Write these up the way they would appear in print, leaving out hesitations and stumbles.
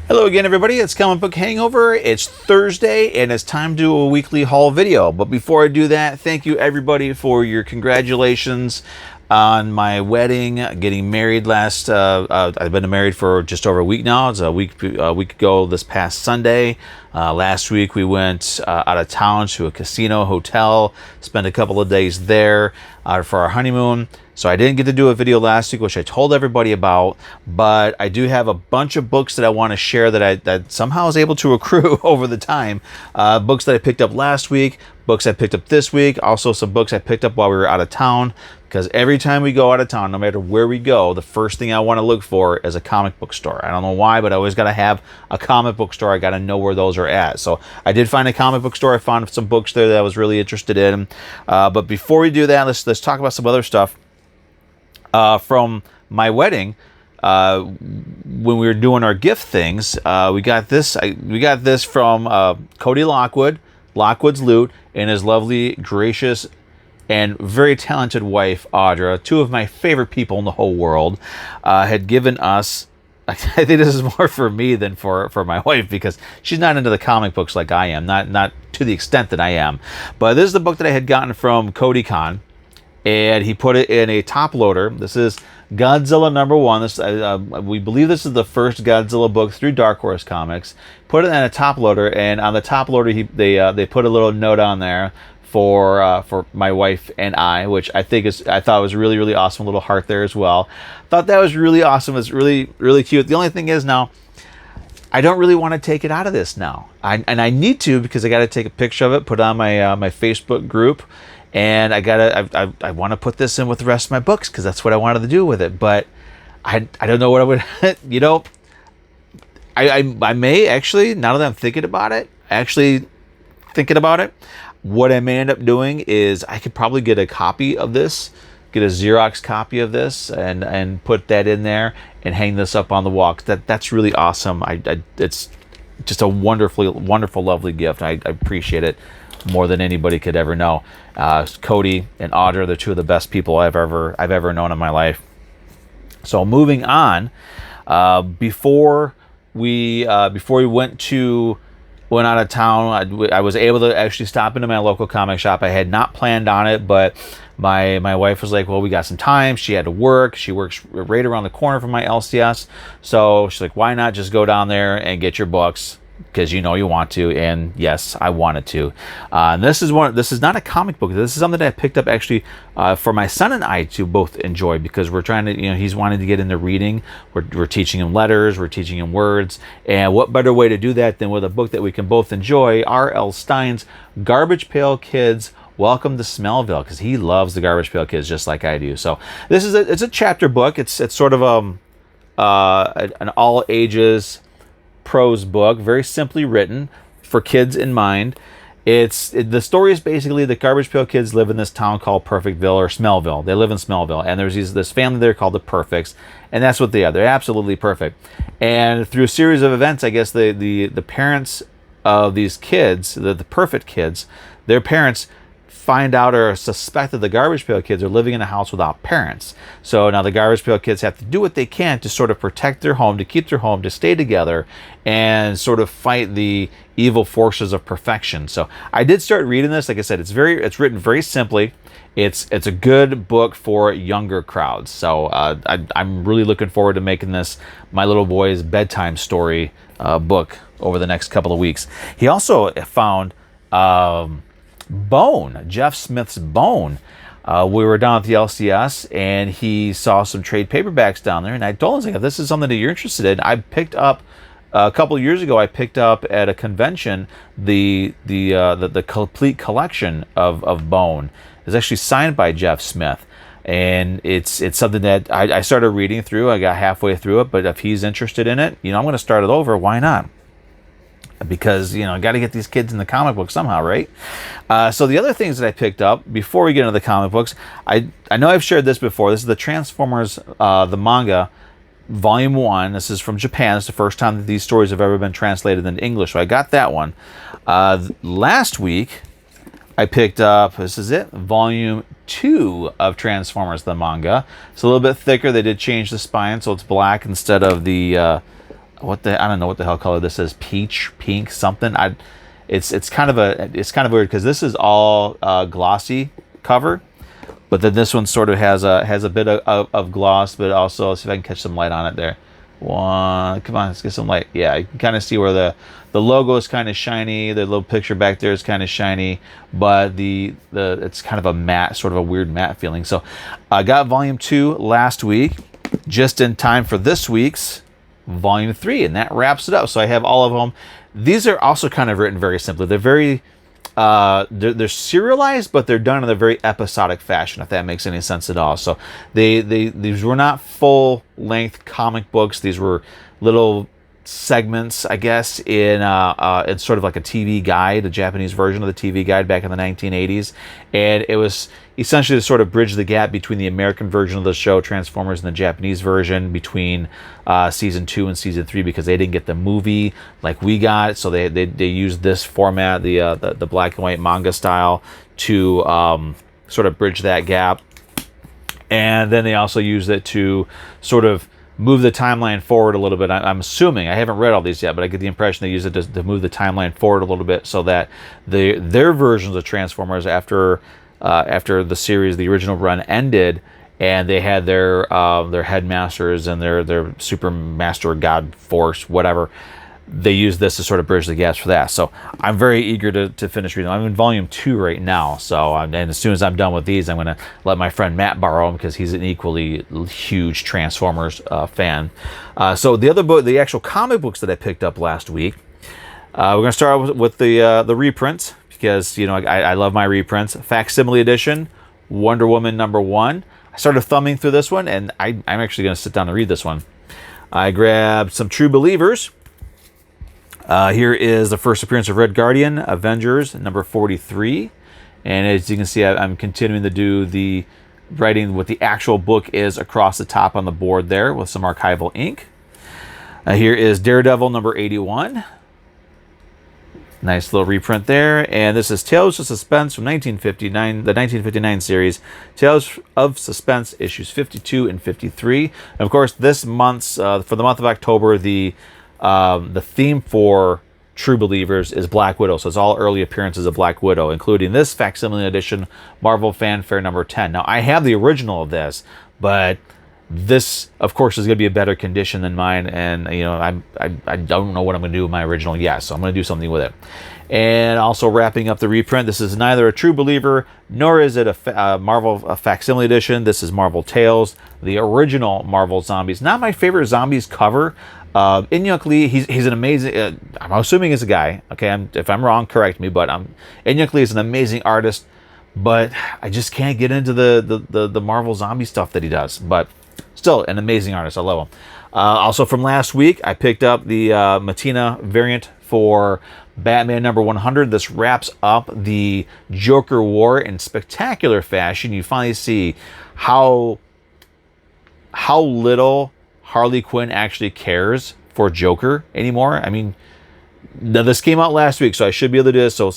Hello again, everybody. It's Comic Book Hangover. It's Thursday, and it's time to do a weekly haul video. But before I do that, thank you, everybody, for your congratulations on my wedding, getting married last. I've been married for just over a week now. It's a week ago this past Sunday. Last week we went out of town to a casino hotel, spent a couple of days there for our honeymoon. So I didn't get to do a video last week, which I told everybody about, but I do have a bunch of books that I want to share that somehow was able to accrue over the time. Books that I picked up last week, books I picked up this week, also some books I picked up while we were out of town, because every time we go out of town, no matter where we go, the first thing I want to look for is a comic book store. I don't know why, but I always got to have a comic book store. I got to know where those are at. So I did find a comic book store. I found some books there that I was really interested in. But before we do that, let's talk about some other stuff. From my wedding, when we were doing our gift things, we got this. We got this from Cody Lockwood, Lockwood's Loot, and his lovely, gracious, and very talented wife, Audra. Two of my favorite people in the whole world, had given us. I think this is more for me than for my wife, because she's not into the comic books like I am, not to the extent that I am. But this is the book that I had gotten from Cody Con. And he put it in a top loader. This is Godzilla #1. This we believe this is the first Godzilla book through Dark Horse Comics. Put it in a top loader, and on the top loader, they put a little note on there for my wife and I, which I thought was really, really awesome. A little heart there as well. Thought that was really awesome. It's really, really cute. The only thing is now, I don't really want to take it out of this now. I need to, because I got to take a picture of it, put it on my Facebook group. And I want to put this in with the rest of my books, because that's what I wanted to do with it. But I don't know what I would, I may actually, now that I'm thinking about it, what I may end up doing is I could probably get a copy of this, get a Xerox copy of this, and put that in there and hang this up on the wall. That's really awesome. It's just a wonderful, lovely gift. I appreciate it more than anybody could ever know. Cody and Audra, they're two of the best people I've ever known in my life. So moving on, before we went out of town, I was able to actually stop into my local comic shop. I had not planned on it, but my wife was like, well, we got some time. She had to work. She works right around the corner from my LCS. So she's like, why not just go down there and get your books? Because you want to, and yes, I wanted to. This is not a comic book. This is something that I picked up actually for my son and I to both enjoy, because we're trying to, he's wanting to get into reading. We're teaching him letters, we're teaching him words, and what better way to do that than with a book that we can both enjoy? R.L. Stine's Garbage Pail Kids, Welcome to Smellville, because he loves the Garbage Pail Kids just like I do. So this is it's a chapter book. It's sort of an all ages prose book, very simply written for kids in mind. The story is basically the Garbage Pail Kids live in this town called Perfectville, or Smellville. They live in Smellville, and there's this family there called the Perfects, and that's what they are. They're absolutely perfect. And through a series of events, I guess the parents of these kids, the perfect kids, their parents find out or suspect that the Garbage Pail Kids are living in a house without parents. So now the Garbage Pail Kids have to do what they can to sort of protect their home, to keep their home, to stay together, and sort of fight the evil forces of perfection. So I did start reading this. Like I said, it's written very simply. It's a good book for younger crowds. So I'm really looking forward to making this my little boy's bedtime story book over the next couple of weeks. He also found Bone, Jeff Smith's Bone. We were down at the LCS, and he saw some trade paperbacks down there, and I told him, if this is something that you're interested in, I picked up a couple of years ago. I picked up at a convention the complete collection of Bone. It's actually signed by Jeff Smith, and it's something that I started reading through. I got halfway through it, but if he's interested in it, I'm going to start it over. Why not? Because I got to get these kids in the comic book somehow, right? So the other things that I picked up before we get into the comic books, I know I've shared this before. This is the Transformers the manga, Volume 1. This is from Japan. It's the first time that these stories have ever been translated into English, so I got that one. Last week I picked up, this is it, Volume 2 of Transformers the manga. It's a little bit thicker. They did change the spine, so it's black instead of the I don't know what the hell color this is. Peach, pink, something. It's kind of weird because this is all glossy cover, but then this one sort of has a bit of gloss, but also, let's see if I can catch some light on it there. One, come on, let's get some light. Yeah, you can kind of see where the logo is kind of shiny. The little picture back there is kind of shiny, but the it's kind of a matte, sort of a weird matte feeling. So I got volume 2 last week, just in time for this week's volume 3, and that wraps it up. So I have all of them. These are also kind of written very simply. They're very they're serialized, but they're done in a very episodic fashion, if that makes any sense at all. So these were not full length comic books. These were little segments, I guess, in sort of like a TV guide, a Japanese version of the TV guide back in the 1980s, and it was essentially to sort of bridge the gap between the American version of the show Transformers and the Japanese version, between season 2 and season 3, because they didn't get the movie like we got, so they used this format, the black and white manga style, to sort of bridge that gap. And then they also used it to sort of move the timeline forward a little bit. I'm assuming, I haven't read all these yet, but I get the impression they use it to move the timeline forward a little bit, so that their versions of Transformers after the series, the original run, ended, and they had their headmasters and their super master god force, whatever. They used this to sort of bridge the gaps for that. So I'm very eager to finish reading. I'm in volume 2 right now. So and as soon as I'm done with these, I'm going to let my friend Matt borrow them, because he's an equally huge Transformers fan. So the other book, the actual comic books that I picked up last week, we're going to start with the reprints, because I love my reprints. Facsimile edition, Wonder Woman #1. I started thumbing through this one, and I'm actually going to sit down and read this one. I grabbed some True Believers. Here is the first appearance of Red Guardian, Avengers, #43. And as you can see, I'm continuing to do the writing what the actual book is across the top on the board there with some archival ink. Here is Daredevil #81. Nice little reprint there. And this is Tales of Suspense from 1959, the 1959 series. Tales of Suspense issues 52 and 53. And of course, this month's, for the month of October, the theme for True Believers is Black Widow. So it's all early appearances of Black Widow, including this facsimile edition, Marvel Fanfare #10. Now, I have the original of this, but this, of course, is going to be a better condition than mine, and I don't know what I'm going to do with my original yet, so I'm going to do something with it. And also wrapping up the reprint, this is neither a True Believer nor is it a Marvel facsimile edition. This is Marvel Tales, the original Marvel Zombies. Not my favorite Zombies cover. Inyuk Lee, he's an amazing, I'm assuming he's a guy, okay, if I'm wrong, correct me, but Inyuk Lee is an amazing artist, but I just can't get into the Marvel zombie stuff that he does, but still an amazing artist. I love him. Also from last week, I picked up the Matina variant for Batman #100. This wraps up the Joker War in spectacular fashion. You finally see how little Harley Quinn actually cares for Joker anymore. I mean, now this came out last week, so I should be able to do this. So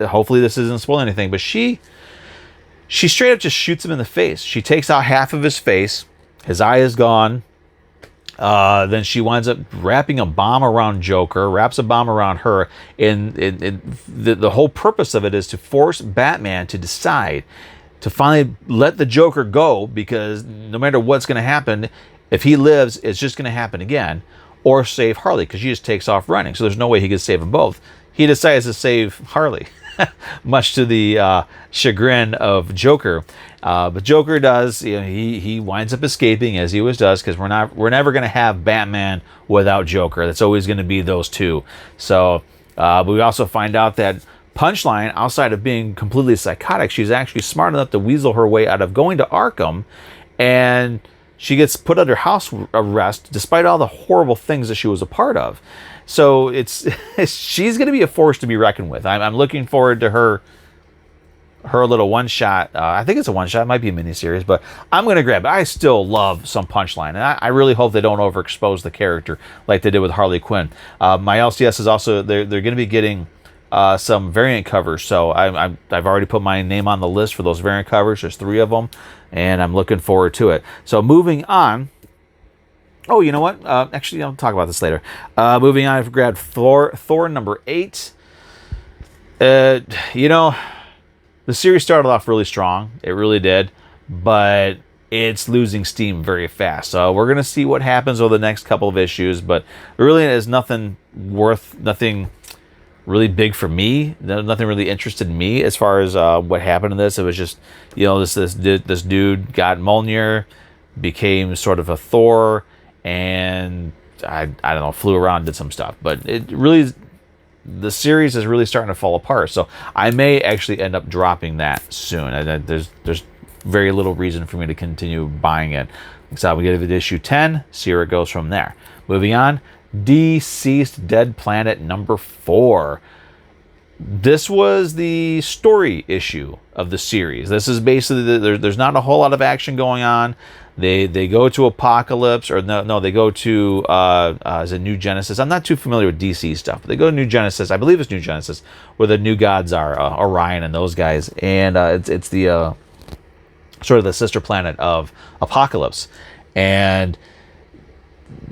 hopefully this isn't spoiling anything. But she straight up just shoots him in the face. She takes out half of his face. His eye is gone. Then she winds up wrapping a bomb around Joker, wraps a bomb around her. And the whole purpose of it is to force Batman to decide to finally let the Joker go, because no matter what's going to happen, if he lives, it's just going to happen again, or save Harley, because she just takes off running. So there's no way he could save them both. He decides to save Harley, much to the chagrin of Joker. But Joker does, he winds up escaping, as he always does, because we're never going to have Batman without Joker. That's always going to be those two. So, but we also find out that Punchline, outside of being completely psychotic, she's actually smart enough to weasel her way out of going to Arkham, and she gets put under house arrest despite all the horrible things that she was a part of. So she's going to be a force to be reckoned with. I'm looking forward to her little one-shot. I think it's a one-shot. It might be a miniseries, but I'm going to grab it. I still love some Punchline, and I really hope they don't overexpose the character like they did with Harley Quinn. My LCS is also, they're going to be getting some variant covers, so I've already put my name on the list for those variant covers. There's 3 of them, and I'm looking forward to it. So moving on, Oh, you know what? Actually, I'll talk about this later. Moving on, I've grabbed Thor number 8. You know, the series started off really strong. It really did. But it's losing steam very fast. So we're going to see what happens over the next couple of issues. But it really is nothing really big for me. Nothing really interested in me as far as what happened in this. It was just, you know, this dude got Mjolnir, became sort of a Thor, and I don't know, flew around, did some stuff. But it really, the series is really starting to fall apart. So I may actually end up dropping that soon. There's very little reason for me to continue buying it. So we get to issue 10, see where it goes from there. Moving on, Deceased Dead Planet number 4. This was the story issue of the series. This is basically there's not a whole lot of action going on. They go to Apocalypse, or no, they go to is it New Genesis? I'm not too familiar with DC stuff, but they go to New Genesis. I believe it's New Genesis, where the new gods are, Orion and those guys, and it's the sort of the sister planet of Apocalypse, and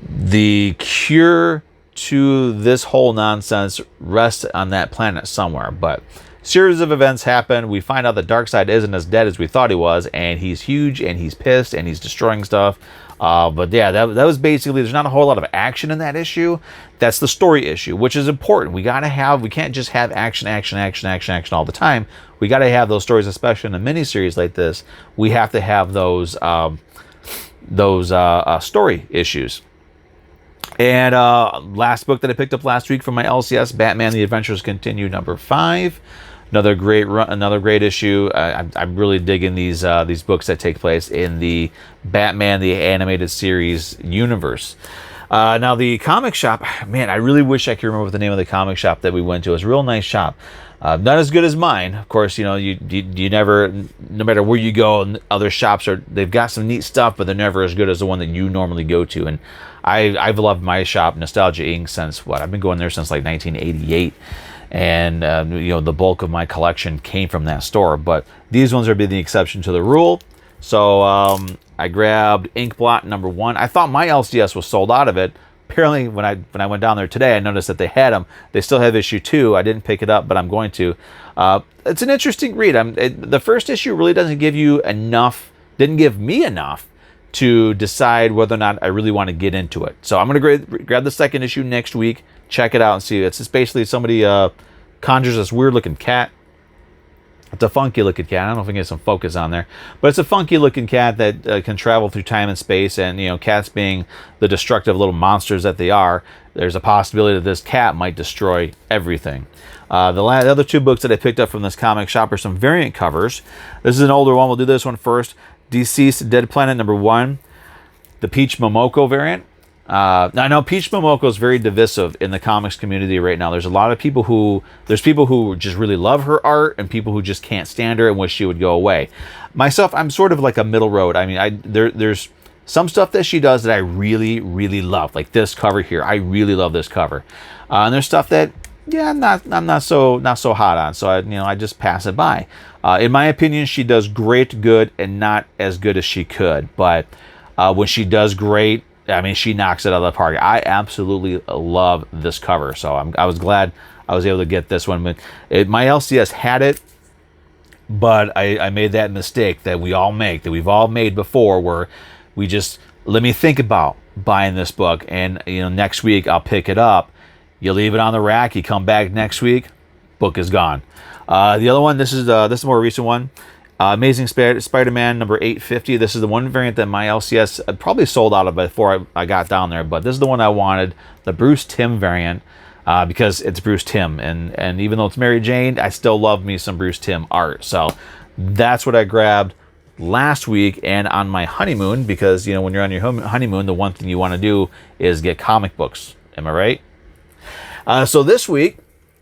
the cure to this whole nonsense rests on that planet somewhere. But series of events happen. We find out that Darkseid isn't as dead as we thought he was, and he's huge, and he's pissed, and he's destroying stuff. But yeah, that was basically, there's not a whole lot of action in that issue. That's the story issue, which is important. We can't just have action all the time. We got to have those stories, especially in a miniseries like this. We have to have those story issues. And last book that I picked up last week from my LCS, Batman: The Adventures Continue number 5. Another great issue. I'm really digging these books that take place in the Batman the Animated Series universe. Now the comic shop, man, I really wish I could remember the name of the comic shop that we went to. It was a real nice shop. Not as good as mine, of course. You know, you never, no matter where you go, other shops they've got some neat stuff, but they're never as good as the one that you normally go to. And I've loved my shop, Nostalgia Inc., since I've been going there since like 1988. And you know, the bulk of my collection came from that store. But these ones are being the exception to the rule. So I grabbed Inkblot number 1. I thought my LCS was sold out of it. Apparently, when I went down there today, I noticed that they had them. They still have issue 2. I didn't pick it up, but I'm going to. It's an interesting read. The first issue really doesn't give you enough. Didn't give me enough to decide whether or not I really want to get into it. So I'm going to grab the second issue next week, check it out, and see. It's just basically somebody conjures this weird-looking cat. It's a funky-looking cat. I don't know if we can get some focus on there. But it's a funky-looking cat that can travel through time and space. And, you know, cats being the destructive little monsters that they are, there's a possibility that this cat might destroy everything. The other 2 books that I picked up from this comic shop are some variant covers. This is an older one. We'll do this one first. Deceased Dead Planet number 1. The Peach Momoko variant. Now, I know Peach Momoko is very divisive in the comics community right now. There's a lot of people who just really love her art, and people who just can't stand her and wish she would go away. Myself, I'm sort of like a middle road. I mean, there's some stuff that she does that I really, really love, like this cover here. I really love this cover, and there's stuff that, yeah, I'm not so hot on. So I just pass it by. In my opinion, she does great good and not as good as she could. But when she does great, I mean, she knocks it out of the park. I absolutely love this cover. So I was glad I was able to get this one. But my LCS had it, but I made that mistake that we all make, that we've all made before, where we just, let me think about buying this book, and next week I'll pick it up. You leave it on the rack, you come back next week, book is gone. The other one, this is a more recent one. Amazing Spider-Man number 850. This is the one variant that my LCS probably sold out of before I got down there, but this is the one I wanted, the Bruce Timm variant, because it's Bruce Timm, and even though it's Mary Jane, I still love me some Bruce Timm art. So that's what I grabbed last week and on my honeymoon, because when you're on your honeymoon, the one thing you want to do is get comic books. Am I right? So this week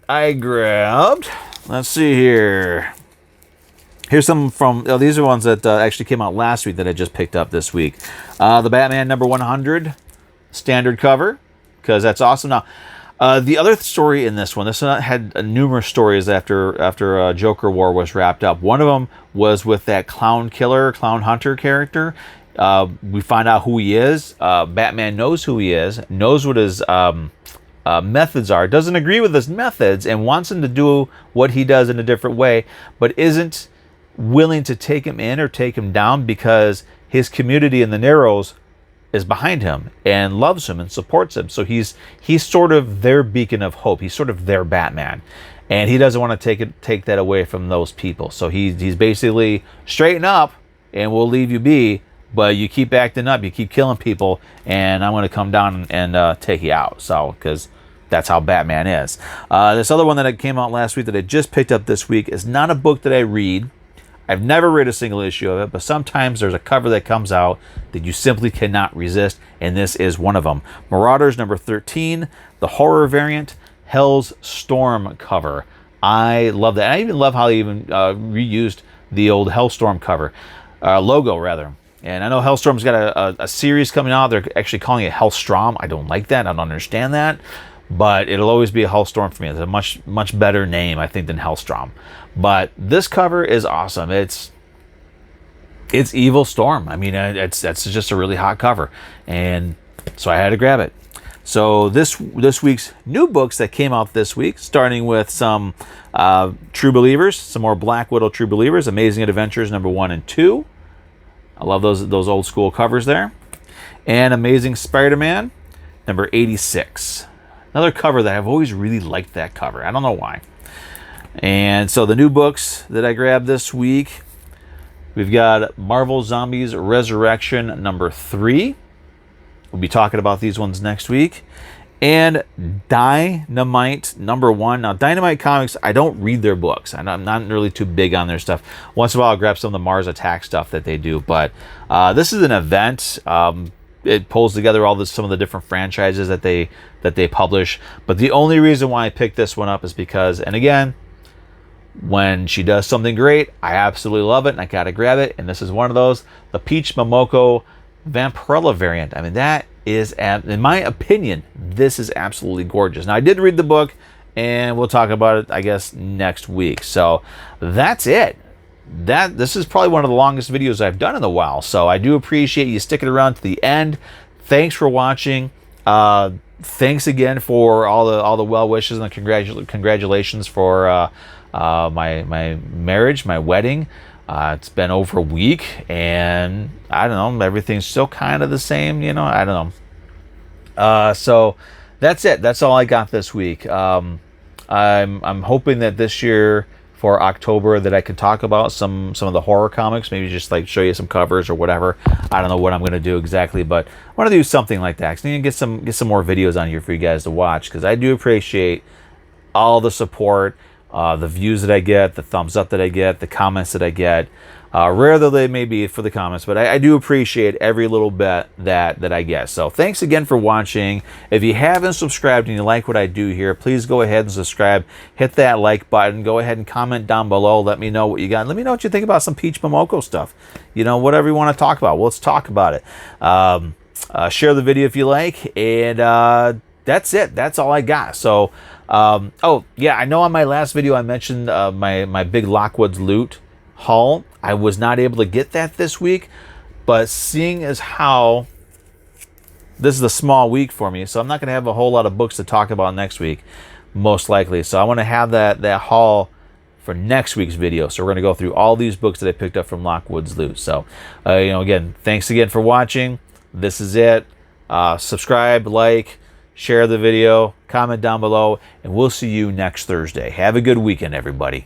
I grabbed, let's see here. Here's some from, these are ones that actually came out last week that I just picked up this week. The Batman number 100 standard cover, because that's awesome. Now, the other story in this one had numerous stories after Joker War was wrapped up. One of them was with that clown hunter character, We find out who he is. Batman knows who he is, knows what his methods are, doesn't agree with his methods, and wants him to do what he does in a different way, but isn't willing to take him in or take him down because his community in the Narrows is behind him and loves him and supports him. So he's sort of their beacon of hope. He's sort of their Batman, and he doesn't want to take that away from those people. So he's basically straighten up and we'll leave you be, but you keep acting up, you keep killing people, and I'm going to come down and take you out. So because that's how Batman is. This other one that came out last week that I just picked up this week is not a book that I read. I've never read a single issue of it, but sometimes there's a cover that comes out that you simply cannot resist, and this is one of them. Marauders number 13, the horror variant, Hell's Storm cover. I love that. I even love how they even reused the old Hellstorm cover, logo rather. And I know Hellstorm's got a series coming out. They're actually calling it Hellstrom. I don't like that. I don't understand that. But it'll always be a Hellstorm for me. It's a much better name, I think, than Hellstrom. But this cover is awesome. It's Evil Storm. I mean, that's just a really hot cover, and so I had to grab it. So this week's new books that came out this week, starting with some True Believers, some more Black Widow True Believers, Amazing Adventures number 1 and 2. I love those old school covers there. And Amazing Spider-Man number 86. Another cover that I've always really liked that cover. I don't know why. And so the new books that I grabbed this week, we've got Marvel Zombies Resurrection number 3. We'll be talking about these ones next week. And Dynamite number 1. Now, Dynamite Comics, I don't read their books. I'm not really too big on their stuff. Once in a while, I'll grab some of the Mars Attack stuff that they do. But this is an event. It pulls together some of the different franchises that they publish. But the only reason why I picked this one up is because, and again, when she does something great, I absolutely love it, and I gotta grab it. And this is one of those, the Peach Momoko Vampirella variant. I mean, that is, in my opinion, this is absolutely gorgeous. Now, I did read the book, and we'll talk about it, I guess, next week. So that's it. This is probably one of the longest videos I've done in a while, so I do appreciate you sticking around to the end. Thanks for watching. Thanks again for all the well wishes and the congratulations for my marriage, my wedding. It's been over a week, and I don't know, everything's still kind of the same, I don't know. So that's it. That's all I got this week. I'm hoping that this year, for October, that I could talk about some of the horror comics, maybe just like show you some covers or whatever. I don't know what I'm going to do exactly, but I want to do something like that. I need to get some more videos on here for you guys to watch, because I do appreciate all the support, the views that I get, the thumbs up that I get, the comments that I get. Rare though they may be for the comments, but I do appreciate every little bit that I get. So thanks again for watching. If you haven't subscribed and you like what I do here, please go ahead and subscribe. Hit that like button. Go ahead and comment down below. Let me know what you got. Let me know what you think about some Peach Momoko stuff. Whatever you want to talk about. Let's talk about it. Share the video if you like. And that's it. That's all I got. So, oh, yeah, I know on my last video I mentioned my big Lockwoods loot haul. I was not able to get that this week, but seeing as how this is a small week for me, so I'm not going to have a whole lot of books to talk about next week, most likely. So I want to have that haul for next week's video. So we're going to go through all these books that I picked up from Lockwoods Loot. So, again, thanks again for watching. This is it. Subscribe, like, share the video, comment down below, and we'll see you next Thursday. Have a good weekend, everybody.